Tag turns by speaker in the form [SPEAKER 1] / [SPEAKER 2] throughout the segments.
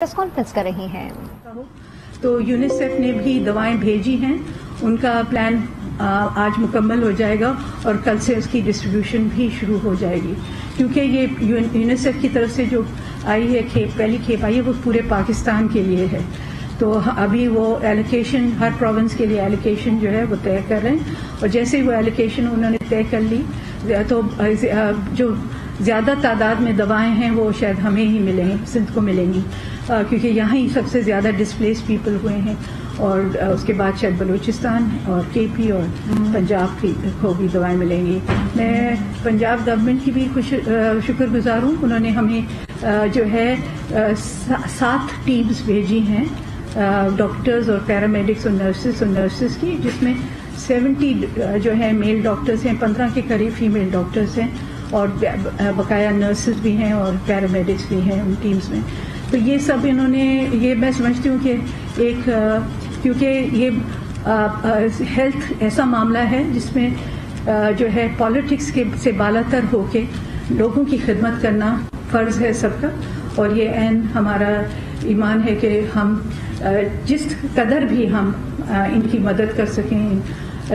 [SPEAKER 1] Press conference कर रही हैं।
[SPEAKER 2] तो यूनिसेफ ने भी दवाएं भेजी हैं, उनका प्लान आज मुकम्मल हो जाएगा और कल से उसकी डिस्ट्रीब्यूशन भी शुरू हो जाएगी, क्योंकि ये यूनिसेफ की तरफ से जो आई है पहली खेप आई है वो पूरे पाकिस्तान के लिए है। तो अभी वो एलोकेशन हर प्रोविंस के लिए एलोकेशन जो है वो तय कर रहे हैं, और जैसे ही वो एलोकेशन उन्होंने तय कर ली तो जो ज़्यादा तादाद में दवाएं हैं वो शायद हमें ही मिलेंगी, सिंध को मिलेंगी, क्योंकि यहाँ ही सबसे ज़्यादा डिस्प्लेस पीपल हुए हैं, और उसके बाद शायद बलूचिस्तान और केपी और पंजाब को भी दवाएं मिलेंगी। मैं पंजाब गवर्नमेंट की भी शुक्रगुजार हूँ, उन्होंने हमें जो है 7 टीम्स भेजी हैं, डॉक्टर्स और पैरामेडिक्स और नर्सेस की, जिसमें 70 जो है मेल डॉक्टर्स हैं, 15 के करीब फीमेल डॉक्टर्स हैं, और बकाया नर्सेस भी हैं और पैरामेडिक्स भी हैं उन टीम्स में। तो ये सब इन्होंने, ये मैं समझती हूँ कि एक क्योंकि ये हेल्थ ऐसा मामला है जिसमें जो है पॉलिटिक्स के से बालातर होके लोगों की खिदमत करना फ़र्ज़ है सबका, और ये ऐन हमारा ईमान है कि हम जिस कदर भी हम इनकी मदद कर सकें,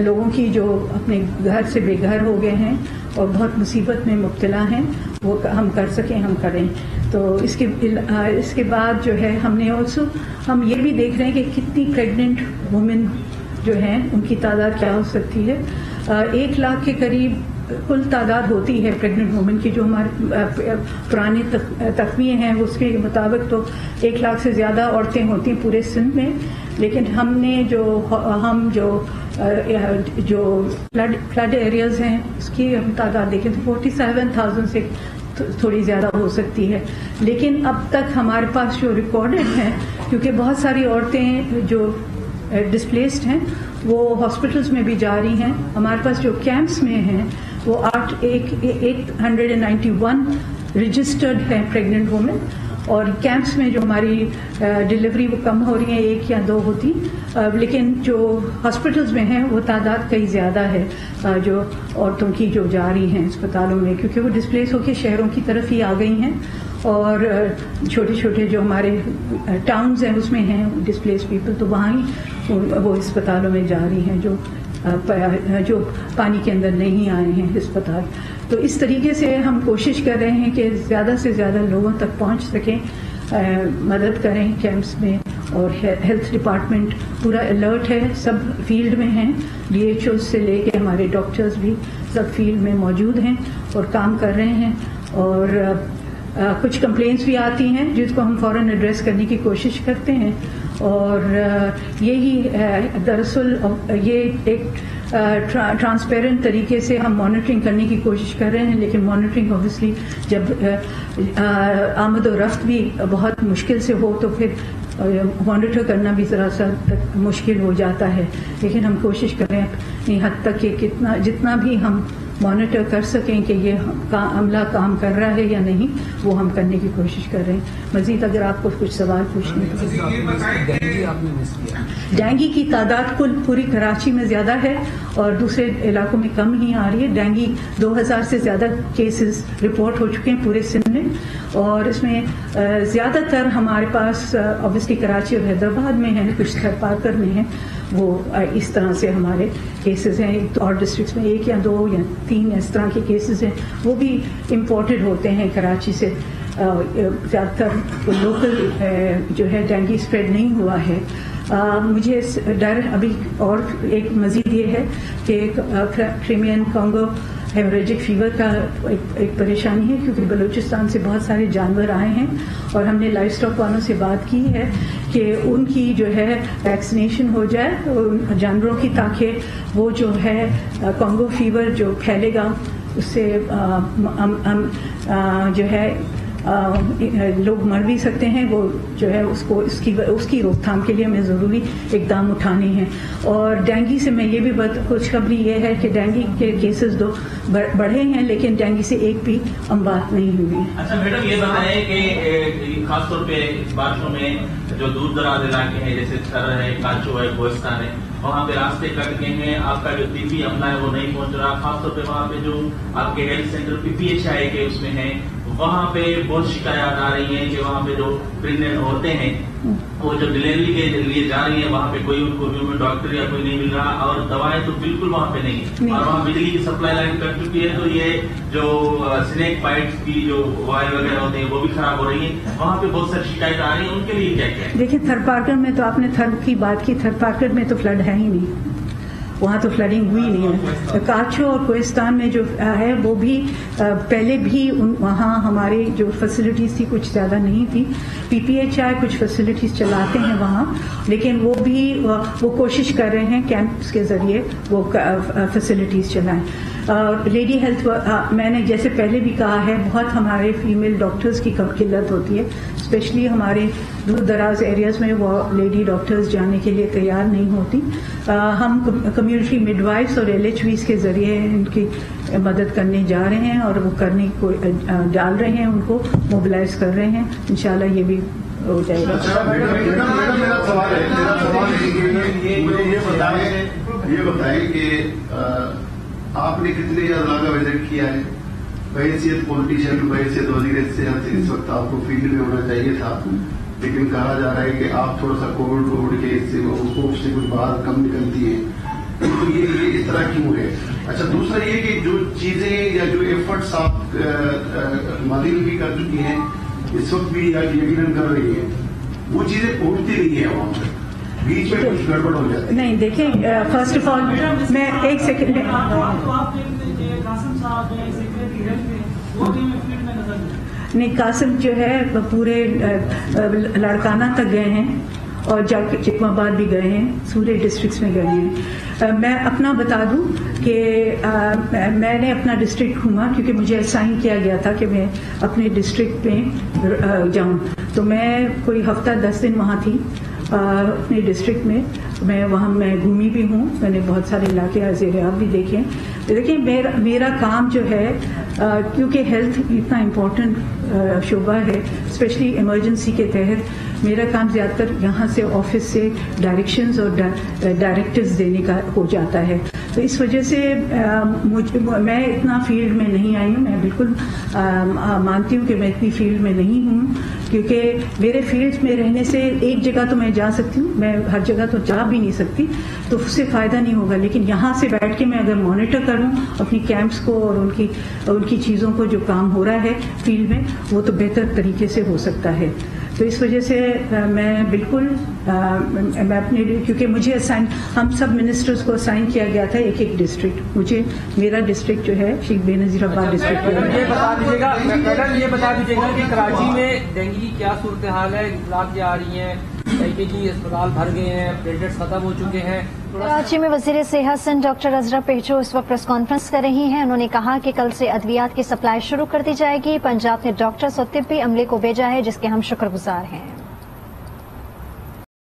[SPEAKER 2] लोगों की जो अपने घर से बेघर हो गए हैं और बहुत मुसीबत में मुब्तला हैं, वो हम कर सकें, हम करें। तो इसके बाद जो है हमने हम ये भी देख रहे हैं कि कितनी प्रेग्नेंट वुमेन जो हैं उनकी तादाद क्या हो सकती है। 1 लाख के करीब कुल तादाद होती है प्रेग्नेंट वुमेन की, जो हमारे पुराने तखमीए हैं उसके मुताबिक तो 1 लाख से ज़्यादा औरतें होती हैं पूरे सिंध में, लेकिन हमने जो फ्लड एरियाज हैं उसकी हम तादाद देखें तो 47,000 से थोड़ी ज़्यादा हो सकती है। लेकिन अब तक हमारे पास जो रिकॉर्डेड हैं, क्योंकि बहुत सारी औरतें जो डिस्प्लेस्ड हैं वो हॉस्पिटल्स में भी जा रही हैं, हमारे पास जो कैंप्स में हैं वो 891 रजिस्टर्ड हैं प्रेग्नेंट वुमेन, और कैंप्स में जो हमारी डिलीवरी वो कम हो रही है, 1 या 2 होती, लेकिन जो हॉस्पिटल्स में हैं वो तादाद कई ज़्यादा है जो औरतों की जो जा रही हैं अस्पतालों में, क्योंकि वो डिस्प्लेस होकर शहरों की तरफ ही आ गई हैं, और छोटे छोटे जो हमारे टाउन्स हैं उसमें हैं डिस्प्लेस पीपल, तो वहाँ ही वो अस्पतालों में जा रही हैं जो पानी के अंदर नहीं आए हैं अस्पताल। तो इस तरीके से हम कोशिश कर रहे हैं कि ज़्यादा से ज़्यादा लोगों तक पहुंच सकें, मदद करें कैंप्स में, और हेल्थ डिपार्टमेंट पूरा अलर्ट है, सब फील्ड में हैं, DHO से लेके हमारे डॉक्टर्स भी सब फील्ड में मौजूद हैं और काम कर रहे हैं। और कुछ कंप्लेंट्स भी आती हैं जिसको हम फ़ौरन एड्रेस करने की कोशिश करते हैं, और यही दरअसल ये एक ट्रांसपेरेंट तरीके से हम मॉनिटरिंग करने की कोशिश कर रहे हैं, लेकिन मॉनिटरिंग ऑब्वियसली जब आमद और रफ्त भी बहुत मुश्किल से हो तो फिर मॉनिटर करना भी ज़रा सा मुश्किल हो जाता है, लेकिन हम कोशिश कर रहे हैं अपनी हद तक कि जितना भी हम मॉनिटर कर सकें कि ये अमला काम कर रहा है या नहीं, वो हम करने की कोशिश कर रहे हैं। मजीद अगर आपको कुछ सवाल पूछने डेंगू की तादाद कुल पूरी कराची में ज़्यादा है और दूसरे इलाकों में कम ही आ रही है। डेंगू 2000 से ज़्यादा केसेस रिपोर्ट हो चुके हैं पूरे सिंध में, और इसमें ज़्यादातर हमारे पास ऑब्वियसली कराची और हैदराबाद में है, कुछ थरपाकर में है, वो इस तरह से हमारे केसेस हैं। और डिस्ट्रिक्ट्स में 1 या 2 या 3 इस तरह के केसेस हैं, वो भी इम्पोर्टेड होते हैं कराची से। ज़्यादातर लोकल जो है डेंगू स्प्रेड नहीं हुआ है। मुझे डर अभी और एक मज़ीद ये है कि क्रीमियन कॉन्गो हेमरेजिक फीवर का एक परेशानी है, क्योंकि बलूचिस्तान से बहुत सारे जानवर आए हैं, और हमने लाइफ स्टॉक वालों से बात की है कि उनकी जो है वैक्सीनेशन हो जाए जानवरों की, ताकि वो जो है कॉन्गो फीवर जो फैलेगा उससे जो है लोग मर भी सकते हैं, वो जो है उसकी रोकथाम के लिए हमें ज़रूरी इकदाम उठाने हैं। और डेंगू से मैं ये भी खुशखबरी ये है कि डेंगू के केसेस बढ़े हैं, लेकिन डेंगू से एक भी अमवात नहीं हुई।
[SPEAKER 3] अच्छा मैडम, ये बताएं कि खासतौर पे बारिशों में जो दूर दराज इलाके हैं जैसे थर है, काचो है, कोहिस्तान है, वहाँ पे रास्ते कट गए हैं, आपका जो तिब्बी अमला है वो नहीं पहुँच रहा, खासतौर पे वहाँ पे जो आपके हेल्थ सेंटर PPHI के उसमें है وہاں پہ بہت شکایات آ رہی ہیں کہ وہاں پہ جو پریگننٹ عورتیں ہیں وہ جو ڈلیوری کے لیے جا رہی ہیں وہاں پہ کوئی ان کو ڈاکٹر یا کوئی نہیں مل رہا اور دوائیں تو بالکل وہاں پہ نہیں اور وہاں بجلی کی سپلائی لائن کٹ چکی ہے تو یہ جو سنیک بائٹس کی جو وائر وغیرہ ہوتے ہیں وہ بھی خراب ہو رہی ہیں. وہاں پہ بہت ساری شکایت آ رہی ہیں, ان کے لیے کیا کیا ہے؟
[SPEAKER 2] دیکھیں تھرپارکر میں تو آپ نے تھرپ کی بات کی, تھرپارکر میں تو فلڈ ہے ہی نہیں, وہاں تو فلڈنگ ہوئی نہیں ہے. کاچو اور کوہستان میں جو ہے وہ بھی پہلے بھی وہاں ہمارے جو فیسلٹیز تھی کچھ زیادہ نہیں تھی. پی پی ایچ آئی کچھ فیسلٹیز چلاتے ہیں وہاں, لیکن وہ بھی وہ کوشش کر رہے ہیں کیمپس کے ذریعے وہ فیسلٹیز چلائیں. لیڈی ہیلتھ میں نے جیسے پہلے بھی کہا ہے بہت ہمارے فیمیل ڈاکٹرز کی قلت ہوتی ہے, اسپیشلی ہمارے دور دراز ایریاز میں وہ لیڈی ڈاکٹرز جانے کے لیے تیار نہیں ہوتی. ہم کمیونٹی مڈ وائفس اور ایل ایچ ویز کے ذریعے ان کی مدد کرنے جا رہے ہیں اور وہ کرنے کو ڈال رہے ہیں, ان کو موبلائز کر رہے ہیں. انشاءاللہ یہ بھی ہو جائے گا.
[SPEAKER 1] یہ بتائیں کہ آپ نے کتنے اضلاع کا وزٹ کیا ہے؟ بحیثیت پولیٹیشین, بحیثیت وزیر صحت اس وقت آپ کو فیلڈ میں ہونا چاہیے تھا, لیکن کہا جا رہا ہے کہ آپ تھوڑا سا کووڈ کووڈ کے اس سے کچھ باہر کم نکلتی ہے, تو یہ اس طرح کیوں ہے؟ اچھا دوسرا یہ کہ جو چیزیں یا جو ایفرٹس آپ ماضی میں بھی کر چکی ہیں اس وقت بھی یقیناً کر رہی ہیں, وہ چیزیں پہنچتی نہیں ہیں عوام تک, بیچ میں کچھ گڑبڑ ہو جاتی ہے.
[SPEAKER 2] نہیں دیکھیں, فرسٹ آف آل میں ایک سیکنڈ نہیں, قاسم جو ہے پورے لاڑکانہ تک گئے ہیں اور جا کے چکما آباد بھی گئے ہیں, سورے ڈسٹرکٹس میں گئے ہیں. میں اپنا بتا دوں کہ میں نے اپنا ڈسٹرکٹ گھوما کیونکہ مجھے اسائن کیا گیا تھا کہ میں اپنے ڈسٹرکٹ میں جاؤں, تو میں کوئی ہفتہ 10 دن وہاں تھی اپنے ڈسٹرکٹ میں. میں وہاں میں گھومی بھی ہوں, میں نے بہت سارے علاقے زیراب بھی دیکھے. دیکھیں میرا کام جو ہے کیونکہ ہیلتھ اتنا امپورٹنٹ شعبہ ہے اسپیشلی ایمرجنسی کے تحت, میرا کام زیادہ تر یہاں سے آفس سے ڈائریکشنز اور ڈائریکٹیوز دینے کا ہو جاتا ہے. تو اس وجہ سے میں اتنا فیلڈ میں نہیں آئی ہوں. میں بالکل مانتی ہوں کہ میں اتنی فیلڈ میں نہیں ہوں کیونکہ میرے فیلڈ میں رہنے سے ایک جگہ تو میں جا سکتی ہوں, میں ہر جگہ تو جا بھی نہیں سکتی, تو اس سے فائدہ نہیں ہوگا. لیکن یہاں سے بیٹھ کے میں اگر مانیٹر کروں اپنی کیمپس کو اور ان کی چیزوں کو جو کام ہو رہا ہے فیلڈ میں, وہ تو بہتر طریقے سے ہو سکتا ہے. تو اس وجہ سے میں بالکل میں اپنے کیونکہ مجھے ہم سب منسٹرز کو اسائن کیا گیا تھا ایک ڈسٹرکٹ. مجھے میرا ڈسٹرکٹ جو ہے شیخ بے نظیر آباد ڈسٹرکٹ.
[SPEAKER 4] یہ بتا دیجیے گا کہ کراچی میں ڈینگی کی کیا صورتحال ہے, اطلاعات کیا آ رہی ہیں؟ LPG اسپتال بھر گئے ہیں, پلیٹلیٹس ختم ہو چکے ہیں.
[SPEAKER 5] کراچی میں وزیر صحت سندھ ڈاکٹر عذرا پیچو اس وقت پریس کانفرنس کر رہی ہیں. انہوں نے کہا کہ کل سے ادویات کی سپلائی شروع کر دی جائے گی. پنجاب نے ڈاکٹرز اور طبی عملے کو بھیجا ہے جس کے ہم شکر گزار ہیں.